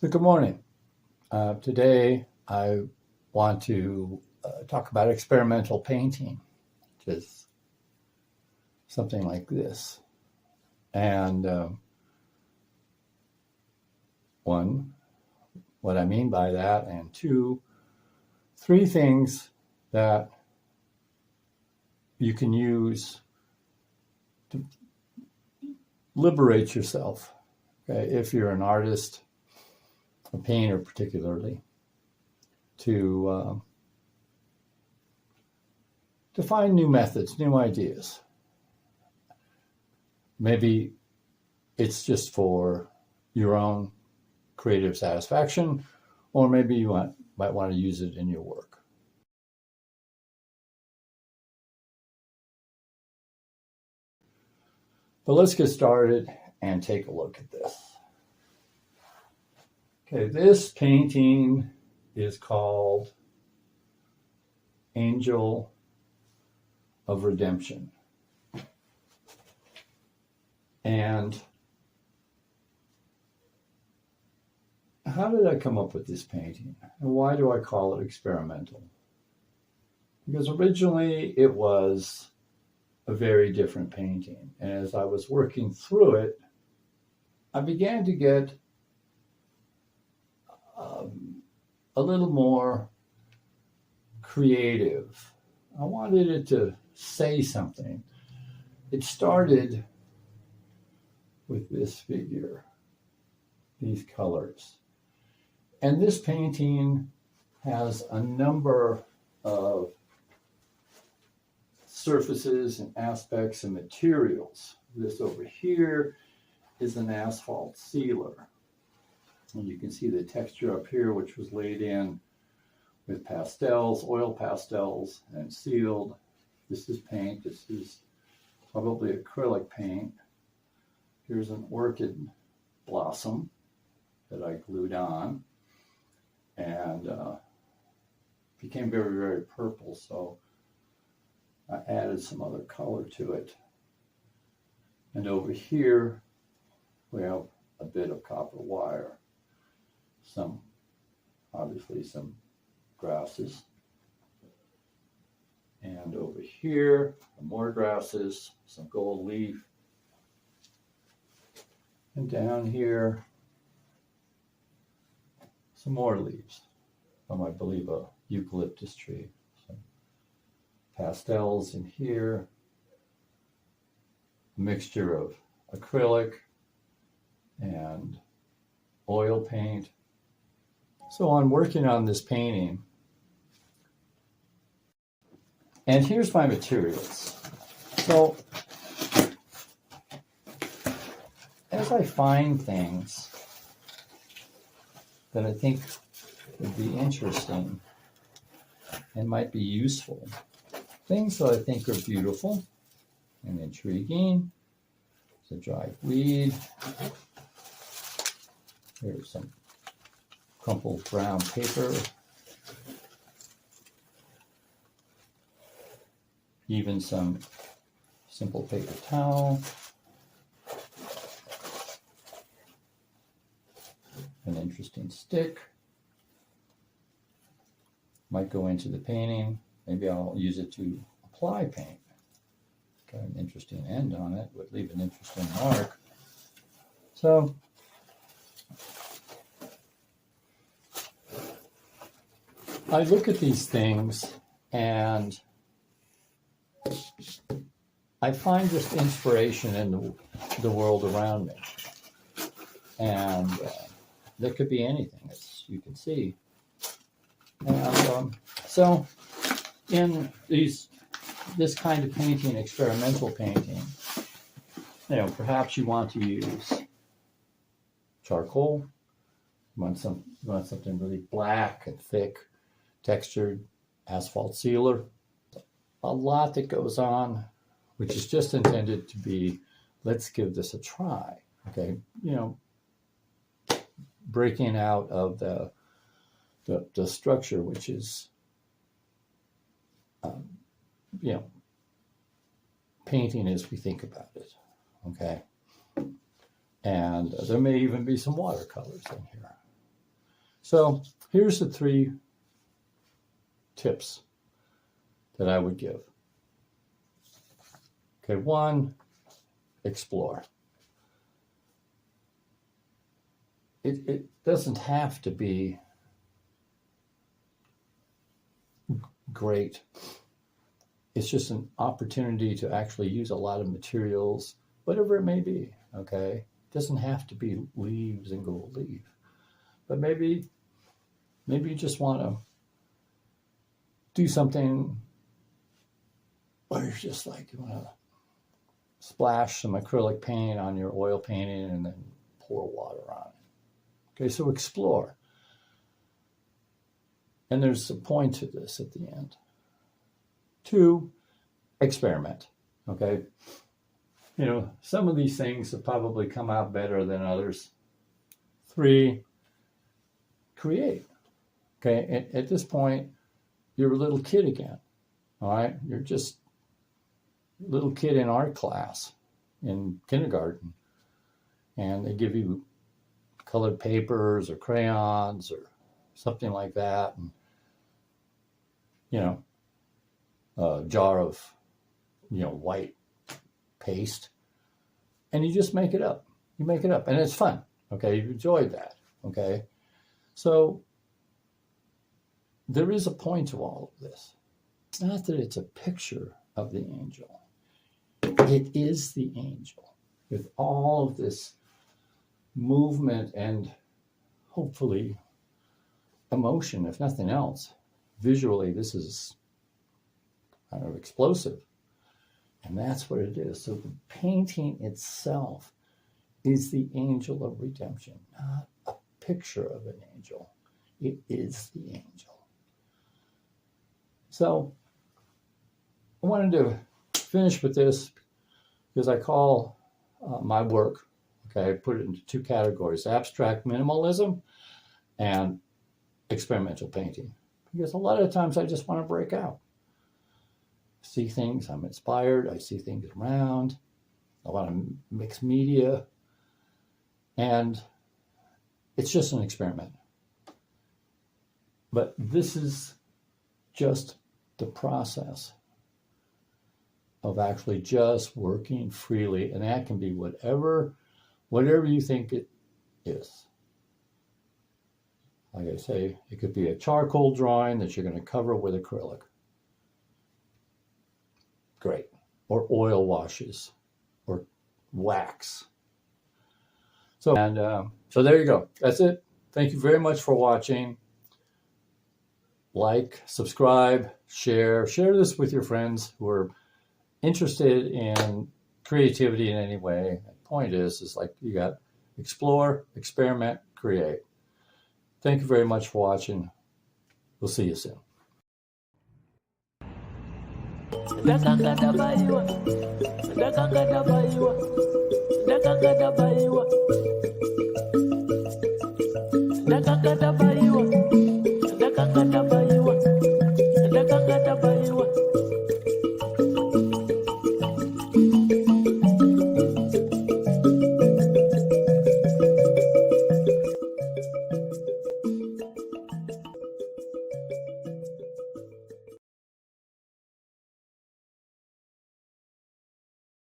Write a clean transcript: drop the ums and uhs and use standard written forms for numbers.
So good morning. Today I want to talk about experimental painting, which is something like this. And one, what I mean by that, and two, three things that you can use to liberate yourself, okay, if you're an artist, a painter particularly, to find new methods, new ideas. Maybe it's just for your own creative satisfaction, or maybe you might want to use it in your work. But let's get started and take a look at this. Okay, this painting is called Angel of Redemption. And how did I come up with this painting? And why do I call it experimental? Because originally it was a very different painting. And as I was working through it, I began to get a little more creative. I wanted it to say something. It started with this figure, these colors. And this painting has a number of surfaces and aspects and materials. This over here is an asphalt sealer. And you can see the texture up here, which was laid in with pastels, oil pastels, and sealed. This is paint. This is probably acrylic paint. Here's an orchid blossom that I glued on and became very, very purple. So I added some other color to it. And over here, we have a bit of copper wire. Obviously some grasses. And over here, more grasses, some gold leaf. And down here, some more leaves from, I believe, a eucalyptus tree. Some pastels in here, a mixture of acrylic and oil paint. So I'm working on this painting, and here's my materials. So as I find things that I think would be interesting and might be useful, things that I think are beautiful and intriguing, it's a dried weed. Here's some crumpled brown paper, even some simple paper towel, an interesting stick, might go into the painting. Maybe I'll use it to apply paint. Got an interesting end on it, would leave an interesting mark. So I look at these things and I find just inspiration in the world around me. And that could be anything, as you can see. And so in this kind of painting, experimental painting, perhaps you want to use charcoal. You want something really black and thick, textured asphalt sealer. A lot that goes on, which is just intended to be, let's give this a try. Okay, breaking out of the structure, which is, painting as we think about it. Okay, and there may even be some watercolors in here. So here's the 3 tips that I would give. Okay, 1, explore. It doesn't have to be great. It's just an opportunity to actually use a lot of materials, whatever it may be, okay? It doesn't have to be leaves and gold leaf. But maybe you just want to do something where you're just like, you want to splash some acrylic paint on your oil painting and then pour water on it. Okay, so explore. And there's a point to this at the end. 2, experiment. Okay, you know, some of these things have probably come out better than others. 3, create. Okay, at this point, you're a little kid again. All right, you're just a little kid in art class in kindergarten, and they give you colored papers or crayons or something like that, and you know, a jar of, you know, white paste, and you just make it up. You make it up, and it's fun. Okay, you enjoyed that. Okay, so there is a point to all of this. It's not that it's a picture of the angel. It is the angel with all of this movement and hopefully emotion, if nothing else. Visually, this is kind of explosive. And that's what it is. So the painting itself is the angel of redemption, not a picture of an angel. It is the angel. So I wanted to finish with this because I call my work, okay, I put it into 2 categories: abstract minimalism and experimental painting. Because a lot of times I just want to break out. See things, I'm inspired, I see things around, I want to mix media, and it's just an experiment. But this is just the process of actually just working freely, and that can be whatever you think it is. Like I say, it could be a charcoal drawing that you're going to cover with acrylic. Great. Or oil washes or wax. So there you go. That's it. Thank you very much for watching. Like, subscribe, share this with your friends who are interested in creativity in any way. The point is like you got explore, experiment, create. Thank you very much for watching. We'll see you soon. Dakakadabaiwa.